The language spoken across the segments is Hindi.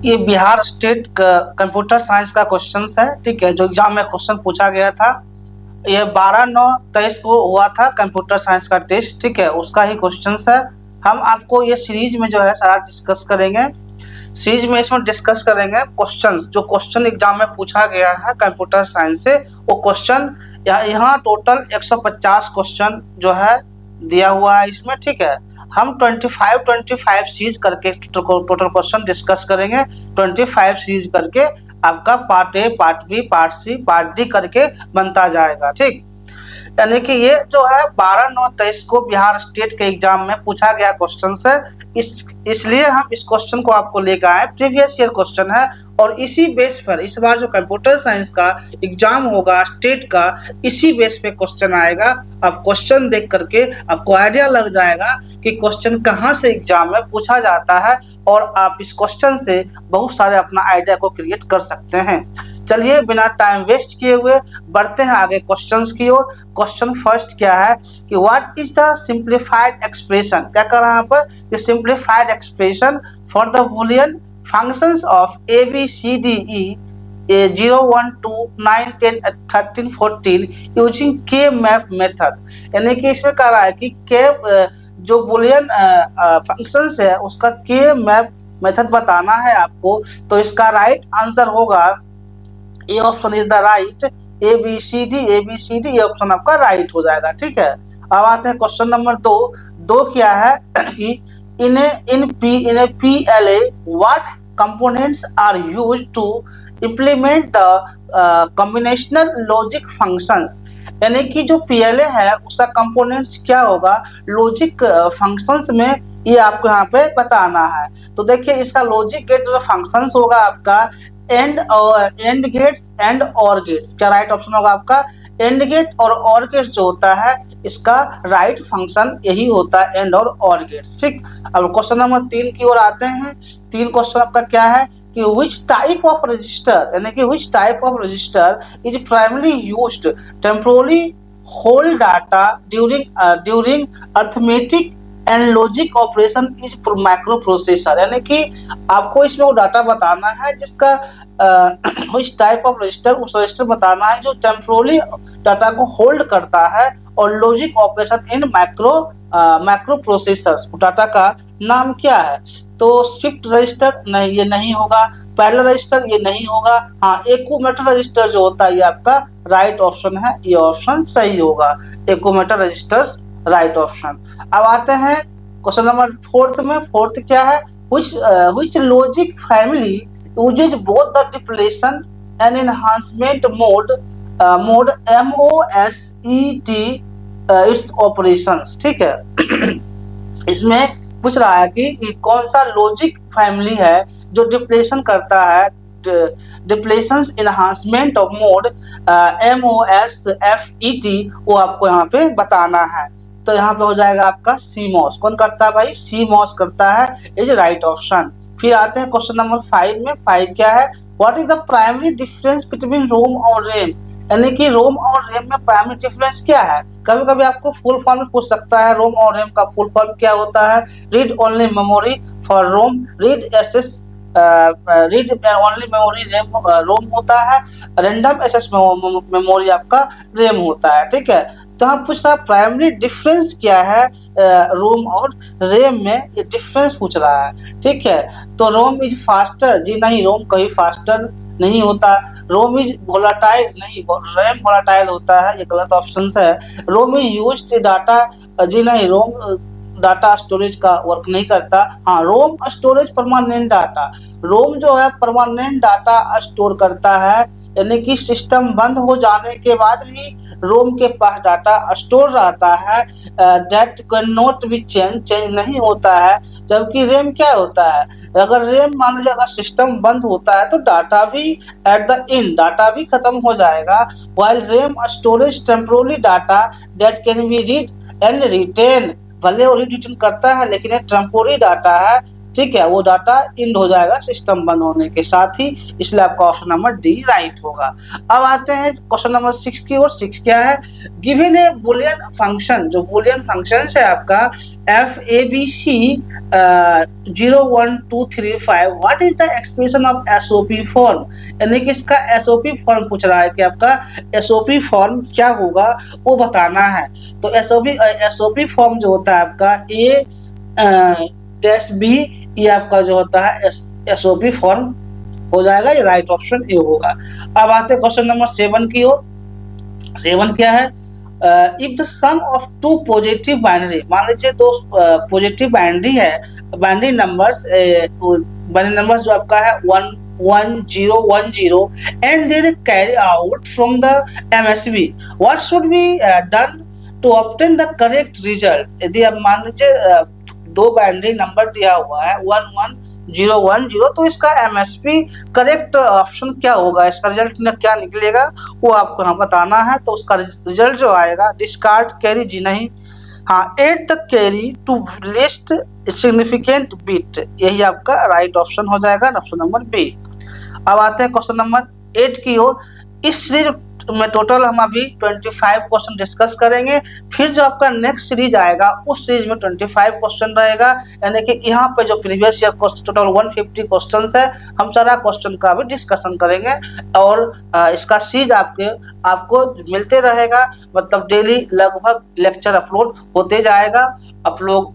ये बिहार स्टेट कंप्यूटर साइंस का क्वेश्चन है, ठीक है, जो एग्जाम में क्वेश्चन पूछा गया था। ये 12/9/23 को हुआ था कंप्यूटर साइंस का टेस्ट, ठीक है, उसका ही क्वेश्चन है। हम आपको ये सीरीज में जो है सारा डिस्कस करेंगे। सीरीज में इसमें डिस्कस करेंगे क्वेश्चंस, जो क्वेश्चन एग्जाम में पूछा गया है कंप्यूटर साइंस से, वो क्वेश्चन यहाँ टोटल 150 क्वेश्चन जो है दिया हुआ है इसमें, ठीक है। हम 25 सीरीज करके टोटल क्वेश्चन डिस्कस करेंगे। 25 सीरीज करके आपका part A, part B, part C, part D करके बनता जाएगा, ठीक। यानी कि ये जो है 12/9/23 को बिहार स्टेट के एग्जाम में पूछा गया क्वेश्चन है। इसलिए हम इस क्वेश्चन को आपको लेकर आए, प्रीवियस ईयर क्वेश्चन है, और इसी बेस पर इस बार जो कंप्यूटर साइंस का एग्जाम होगा स्टेट का, इसी बेस पे क्वेश्चन आएगा। आप क्वेश्चन देख करके आपको आइडिया लग जाएगा कि क्वेश्चन कहाँ से एग्जाम में पूछा जाता है, और आप इस क्वेश्चन से बहुत सारे अपना आइडिया को क्रिएट कर सकते हैं। चलिए बिना टाइम वेस्ट किए हुए बढ़ते हैं आगे क्वेश्चंस की ओर। क्वेश्चन फर्स्ट क्या है कि what is the simplified expression, क्या कर रहा है यहाँ पर, simplified expression for the Boolean functions of A B C D E 0 1 2 9 10 13 14 using K map method. यानी कि इसमें कह रहा है कि के जो बूलियन फंक्शंस है उसका के मैप मेथड बताना है आपको। तो इसका राइट आंसर होगा A option is the right, A B C D, A B C D, ये ऑप्शन आपका राइट हो जाएगा, ठीक है। अब आते हैं क्वेश्चन नंबर 2 क्या है कि in a PLA what components are used to implement the combinational logic functions. यानी कि जो PLA है उसका कंपोनेंट्स क्या होगा लॉजिक फंक्शंस में, ये आपको यहाँ पे बताना है। तो देखिए इसका लॉजिक गेट जो फंक्शंस होगा आपका एंड गेट्स एंड और गेट्स। क्या राइट ऑप्शन होगा आपका एंड गेट और और गेट्स जो होता है इसका राइट फंक्शन यही होता है, एंड और गेट्स, ठीक। अब क्वेश्चन नंबर 3 की ओर आते हैं। 3 क्वेश्चन आपका क्या है कि which type of register, यानी कि which type of register is primarily used temporarily hold data during arithmetic and logic operation is micro processor. यानी कि आपको इसमें वो डाटा बताना है जिसका उस टाइप ऑफ रजिस्टर, उस रजिस्टर बताना है जो टेम्पोरली डाटा को होल्ड करता है, और logic operation in micro processors. Data का नाम क्या है, तो शिफ्ट रजिस्टर नहीं, ये नहीं होगा। पैरेलल रजिस्टर ये नहीं होगा। हाँ, एकोमेटर रजिस्टर जो होता है ये आपका राइट ऑप्शन है, ये ऑप्शन सही होगा, एकोमेटर रजिस्टर्स राइट ऑप्शन। अब आते हैं क्वेश्चन नंबर 4 में। 4 क्या है, which logic family uses both the depletion and enhancement mode MOSET its operations, ठीक है। इसमें पूछ रहा है कि कौन सा लॉजिक फैमिली है जो डिप्लेशन करता है, डिप्लेशंस एनहांसमेंट ऑफ मोड MOSFET, वो आपको यहाँ पे बताना है। तो यहाँ पे हो जाएगा आपका CMOS। कौन करता है भाई, CMOS करता है, इज राइट ऑप्शन। फिर आते हैं क्वेश्चन नंबर 5 में। 5 क्या है, what is the primary difference between ROM और रैम। यानी कि रोम और रैम में प्राइमरी डिफरेंस क्या है। कभी कभी आपको फुल फॉर्म पूछ सकता है, रोम और रैम का फुल फॉर्म क्या होता है, read only memory for ROM, read only memory ROM होता है, रैंडम एक्सेस मेमोरी आपका रैम होता है, ठीक है। तो हम पूछ रहा है प्राइमरी डिफरेंस क्या है रोम और रैम में, ये डिफरेंस पूछ रहा है, ठीक है। तो रोम इज फास्टर, जी नहीं, रोम कहीं फास्टर नहीं होता। रोम इज वोलाटाइल, नहीं, रैम वोलाटाइल होता है, ये गलत ऑप्शन है। रोम इज यूज्ड डाटा, जी नहीं, रोम डाटा स्टोरेज का वर्क नहीं करता। हाँ, रोम स्टोरेज परमानेंट डाटा, रोम जो है परमानेंट डाटा स्टोर करता है, यानी कि सिस्टम बंद हो जाने के बाद भी रोम के पास डाटा स्टोर रहता है, that can not be change नहीं होता है। जबकि रैम क्या होता है, अगर रैम मान लीजिए अगर सिस्टम बंद होता है तो डाटा भी एट द एंड डाटा भी खत्म हो जाएगा। While RAM storage temporary data that can be read and written, भले वो रीड रिटेन करता है लेकिन ये टेम्पोररी डाटा है, ठीक है, वो डाटा इंड हो जाएगा सिस्टम बंद होने के साथ ही, इसलिए आपका ऑप्शन नंबर डी राइट होगा। अब आते हैं क्वेश्चन नंबर 6 की ओर। 6 क्या है, गिवन ए बूलियन फंक्शन, जो बूलियन फंक्शन है आपका F A B C 0 1 2 3 5, what is the expression of SOP form, यानी कि इसका एसओपी फॉर्म पूछ रहा है कि आपका एसओपी फॉर्म क्या होगा वो बताना है। तो एसओपी फॉर्म जो होता है आपका ए डैश बी, ये आपका जो होता है एसओपी फॉर्म हो जाएगा, ये राइट ऑप्शन ए होगा। अब आते हैं क्वेश्चन नंबर 7 की ओर। 7 क्या है, if the sum of two positive binary, मान लीजिए दो पॉजिटिव बाइनरी है, बाइनरी नंबर्स जो आपका है 1 1 0 1 0 and then carry out from the MSB, what should be done to obtain the correct result. यदि आप मान लीजिए दो बाइनरी नंबर दिया हुआ है 1 1 0 1 0, तो इसका एमएसपी करेक्ट ऑप्शन क्या होगा, इसका रिजल्ट क्या निकलेगा वो आपको यहाँ बताना है। तो उसका रिजल्ट जो आएगा, डिस्कार्ड कैरी जी नहीं, हाँ, add the carry to least significant bit, यही आपका राइट ऑप्शन हो जाएगा, ऑप्शन नंबर बी। अब आते हैं क्वेश्चन नंबर 8 की ओर। इस सीरीज में टोटल हम अभी 25 क्वेश्चन डिस्कस करेंगे, फिर जो आपका नेक्स्ट सीरीज आएगा उस सीरीज में 25 क्वेश्चन रहेगा, यानी कि यहाँ पे जो प्रीवियस ईयर टोटल 150 क्वेश्चंस है, हम सारा क्वेश्चन का भी डिस्कशन करेंगे और इसका सीरीज आपको मिलते रहेगा, मतलब डेली लगभग लेक्चर अपलोड होते जाएगा। आप लोग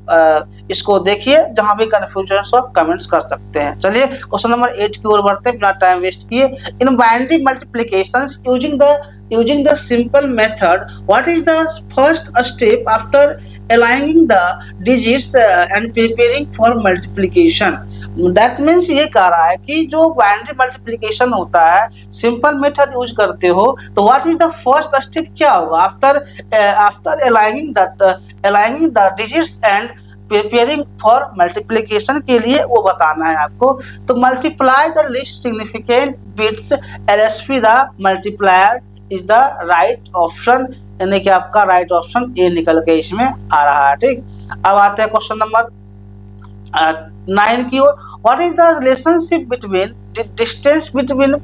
इसको देखिए, जहां भी कंफ्यूजन हो आप कमेंट्स कर सकते हैं। चलिए क्वेश्चन नंबर 8 की ओर बढ़ते हैं बिना टाइम वेस्ट किए। In binary multiplications using the simple method, what is the first step after aligning the digits and preparing for multiplication? That means ये कह रहा है कि जो बाइनरी मल्टीप्लिकेशन होता है, सिंपल मेथड यूज करते हो, तो what is the first step क्या होगा after aligning the digits and preparing for multiplication के लिए वो बताना है आपको। तो multiply the least significant bits LSP the multiplier is the right option, यानी कि आपका राइट ऑप्शन ए निकल के इसमें आ रहा है। ठीक, अब आते हैं क्वेश्चन नंबर 9 की ओर। What is the relationship between distance between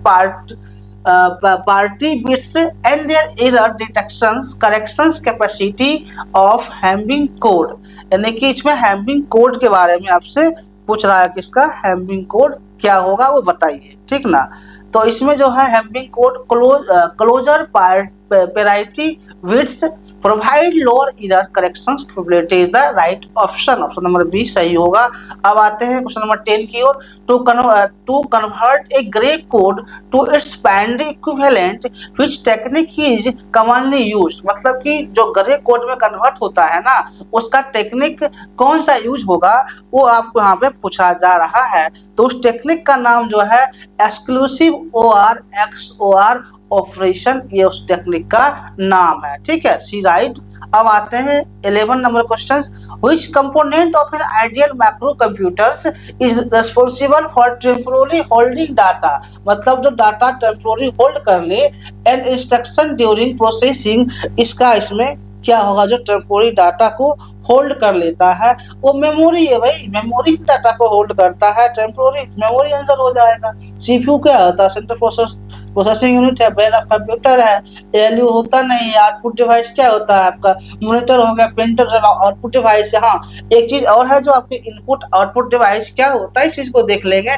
party bits and their error detections corrections capacity of Hamming code, यानी कि इसमें हैमिंग कोड के बारे में आपसे पूछ रहा है कि इसका हैमिंग कोड क्या होगा वो बताइए, ठीक ना। तो इसमें जो है Hamming code closer parity bits provide lower error corrections capability is the right option, option number B सही होगा। अब आते हैं क्वेश्चन नंबर 10 की ओर। To convert a Gray code to its binary equivalent which technique is commonly used, मतलब कि जो ग्रे कोड में कन्वर्ट होता है ना, उसका टेक्निक कौन सा यूज होगा वो आपको यहाँ पे पूछा जा रहा है। तो उस टेक्निक का नाम जो है एक्सक्लूसिव OR XOR ऑपरेशन, ये उस टेक्निक का नाम है, ठीक है, सी राइट। अब आते हैं 11 number question. Which component of an ideal macro computers is responsible for temporarily holding data, मतलब जो डाटा टेम्पोररी होल्ड कर ले एंड इंस्ट्रक्शन ड्यूरिंग प्रोसेसिंग, इसका इसमें क्या होगा, जो टेम्पोररी डाटा को होल्ड कर लेता है वो मेमोरी है भाई, मेमोरी डाटा को होल्ड करता है, टेम्पोररी मेमोरी आंसर हो जाएगा। सीपीयू क्या होता है, सेंट्रल प्रोसेसिंग यूनिट है, ब्रेन ऑफ कंप्यूटर है। एलयू होता नहीं, आउटपुट डिवाइस क्या होता है आपका, मॉनिटर हो गया, प्रिंटर आउटपुट डिवाइस है। हाँ, एक चीज और है जो आपके इनपुट आउटपुट डिवाइस क्या होता है, इस चीज को देख लेंगे,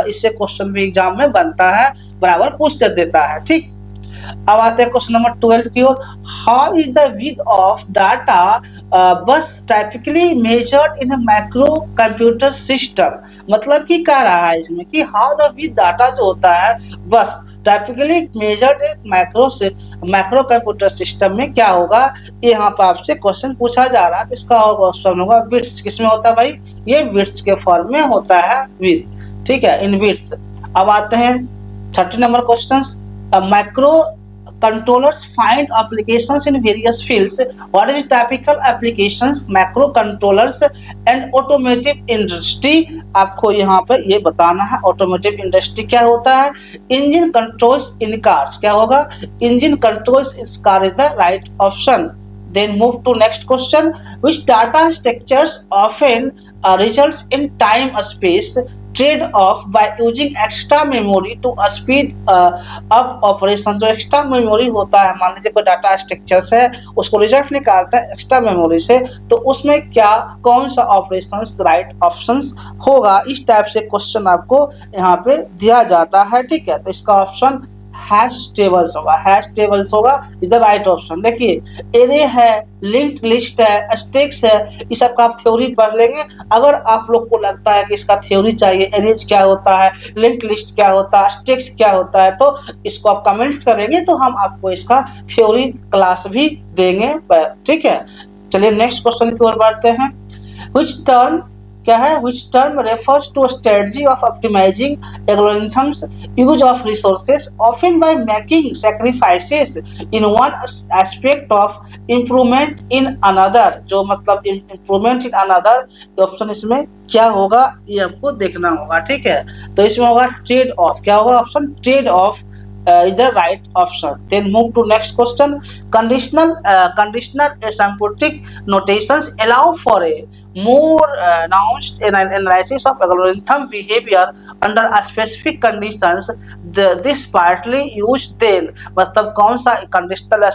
इससे क्वेश्चन भी एग्जाम में बनता है, बराबर पूछ देता है। ठीक, अब आते हैं क्वेश्चन नंबर 12 की ओर। How is the width of data bus typically measured in macro computer system, मतलब कि कह रहा है इसमें कि हाउ द विड्थ डाटा जो होता है बस typically measured macro computer system में क्या होगा, ये यहाँ पर आपसे क्वेश्चन पूछा जा रहा है। तो इसका ऑप्शन होगा विड्थ, किसमें होता है भाई, ये विड्थ के फॉर्म में होता है विड्थ, ठीक है, इन विड्थ। अब आते हैं 30 number question. Microcontrollers find applications in various fields. What is typical applications, microcontrollers and automotive industry? आपको यहाँ पर ये बताना है ऑटोमोटिव इंडस्ट्री क्या होता है। इंजन कंट्रोल्स इन कार्स क्या होगा, engine controls in car is the right option. Then move to next question. Which data structures often results in time space trade off by using extra memory to speed up operation? जो एक्स्ट्रा मेमोरी होता है, मान लीजिए कोई डाटा स्ट्रक्चर्स है, उसको रिजल्ट निकालता है एक्स्ट्रा मेमोरी से, तो उसमें क्या कौन सा ऑपरेशंस राइट ऑप्शंस होगा? इस टाइप से क्वेश्चन आपको यहाँ पे दिया जाता है, ठीक है। तो इसका ऑप्शन हैश टेबल्स होगा, हैश टेबल्स होगा इज द राइट ऑप्शन। देखिए एरे है, लिंक्ड लिस्ट है, स्टैक्स है, इस सब का आप थ्योरी पढ़ लेंगे। अगर आप लोग को लगता है कि इसका थ्योरी चाहिए, एरेज क्या होता है, लिंक्ड लिस्ट क्या होता है, स्टैक्स क्या होता है, तो इसको आप कमेंट्स करेंगे तो हम आपको इसका थ्योरी क्लास भी देंगे, ठीक है। चलिए नेक्स्ट क्वेश्चन की ओर बढ़ते हैं। व्हिच टर्म क्या है? which term refers to a strategy of optimizing algorithms use of resources often by making sacrifices in one aspect of improvement in another? जो मतलब improvement in another ऑप्शन इसमें क्या होगा ये हमको देखना होगा, ठीक है। तो इसमें होगा ट्रेड ऑफ। क्या होगा option? Trade off is the right option. Then move to next question. Conditional asymptotic notations allow for a more nuanced analysis of algorithm behavior under a specific conditions. This partly used then, मतलब कौन सा कंडीशनल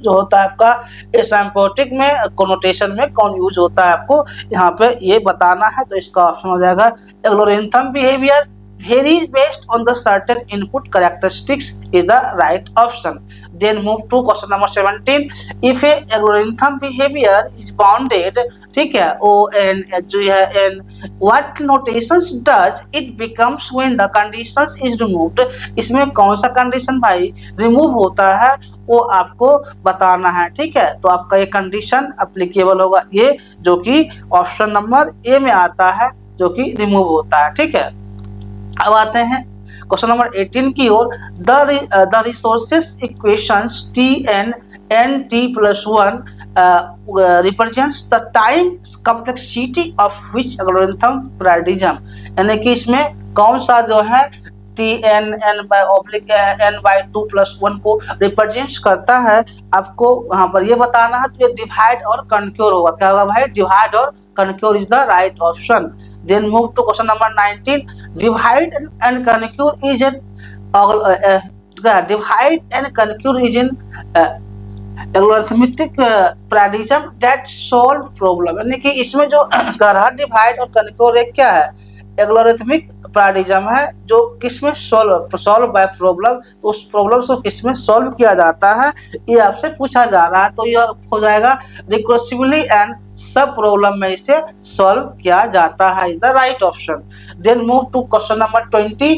जो होता है आपका एसिम्प्टोटिक में कोनोटेशन में कौन यूज होता है आपको यहाँ पे ये बताना है। तो इसका ऑप्शन हो जाएगा algorithm behavior varies based on the certain input characteristics is the right option. Then move to question number 17. If a algorithm behavior is bounded, ठीक है, on जो है and what notations does it becomes when the conditions is removed? इसमें कौन सा कंडीशन भाई रिमूव होता है वो आपको बताना है, ठीक है। तो आपका ये कंडीशन अप्लीकेबल होगा ये जो कि ऑप्शन नंबर ए में आता है, जो कि रिमूव होता है, ठीक है। अब आते हैं क्वेश्चन नंबर 18 की ओर। The recurrences equations T N N T plus 1 represents the time complexity of which algorithm paradigm? यानी कि इसमें कौन सा जो है T N N by oblique N by 2 plus 1 को रिप्रेजेंट करता है, आपको वहां पर ये बताना है। तो ये डिवाइड और कनक्योर होगा। क्या होगा भाई? डिवाइड और conquer is the right option. Then move to question number 19. Divide and concure is in divide and concure is in algorithmic paradigm that solve problem. यानी कि इसमें जो कर रहा डिवाइड और कनक्योर एक क्या है? एल्गोरिथमिक पैराडिज्म है जो किसमें सॉल्व बाय प्रॉब्लम, तो उस प्रॉब्लम को किसमें सॉल्व किया जाता है ये आपसे पूछा जा रहा है। तो यह हो जाएगा रिकर्सिवली एंड सब प्रॉब्लम में इसे सॉल्व किया जाता है, is the right option. Then move to question number 20.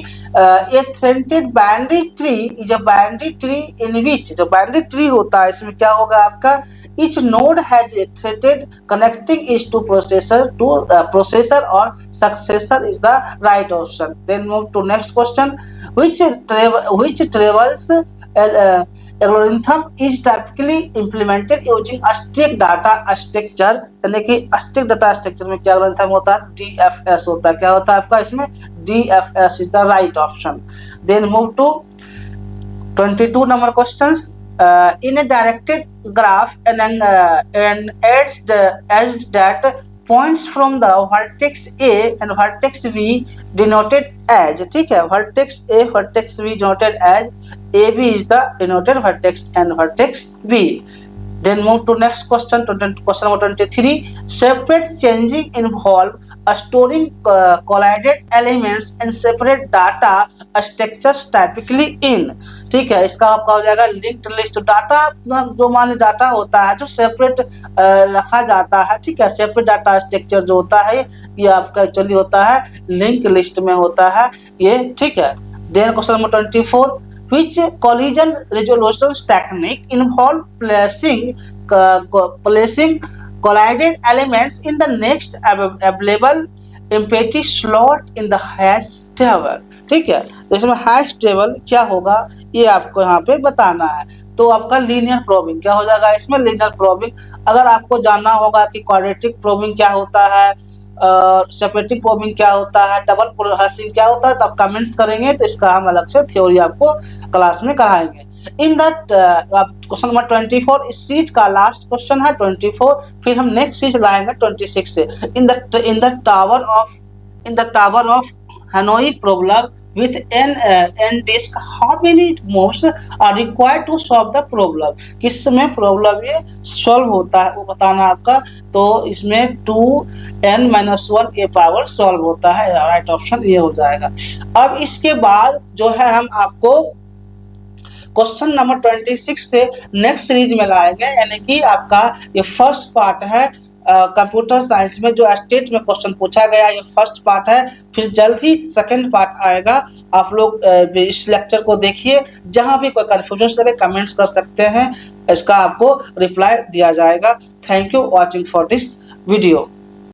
A threaded binary tree is a binary tree in which, जो बाइनरी ट्री होता है इसमें क्या होगा आपका? Each node has a thread connecting it to processor or successor is the right option. Then move to next question. Which travels algorithm is typically implemented using a stack data structure? यानी कि stack data structure में क्या algorithm होता है? DFS होता है। क्या होता है आपका इसमें? DFS is the right option. Then move to 22 number questions. In a directed graph and edge that points from the vertex A and vertex V denoted as, ठीक है, vertex A vertex V denoted as AB is the denoted vertex and vertex V. Then move to next question, question number 23. Separate changing involve storing collided elements and separate data structures typically in, ठीक है। इसका आपका हो जाएगा लिंक्ड लिस्ट। डाटा जो मान ली डाटा होता है जो सेपरेट रखा जाता है, ठीक है, सेपरेट डाटा स्ट्रक्चर जो होता है ये आपका एक्चुअली होता है लिंक लिस्ट में होता है ये, ठीक है। Then question number 24. Which collision resolution technique involve placing collided elements in the next available empty slot in the hash table? ठीक है, तो इसमें हैश टेबल क्या होगा ये आपको यहाँ पे बताना है। तो आपका लीनियर प्रोबिंग क्या हो जाएगा इसमें? Linear probing. अगर आपको जानना होगा कि क्वाड्रेटिक प्रोबिंग क्या होता है, सेपरेटिंग प्रोबिंग क्या होता है, डबल प्रोसेसिंग क्या होता है, तो आप कमेंट्स करेंगे तो इसका हम अलग से थ्योरी आपको क्लास में कराएंगे। इन दैट क्वेश्चन नंबर 24 इस सीरीज का लास्ट क्वेश्चन है 24। फिर हम नेक्स्ट सीरीज लाएंगे 26 से। In the tower of Hanoi problem with n disk, how many moves are required to solve the problem? किस समय प्रॉब्लम ये सॉल्व होता है वो बताना आपका। तो इसमें 2n-1 ये पावर सॉल्व होता है, राइट ऑप्शन ये हो जाएगा। अब इसके बाद जो है हम आपको क्वेश्चन नंबर 26 से नेक्स्ट सीरीज में लाएंगे, यानी कि आपका ये फर्स्ट पार्ट है कंप्यूटर साइंस में जो स्टेट में क्वेश्चन पूछा गया, ये फर्स्ट पार्ट है। फिर जल्द ही सेकंड पार्ट आएगा। आप लोग इस लेक्चर को देखिए, जहां भी कोई कंफ्यूजन लगे कमेंट्स कर सकते हैं, इसका आपको रिप्लाई दिया जाएगा। Thank you watching for this video.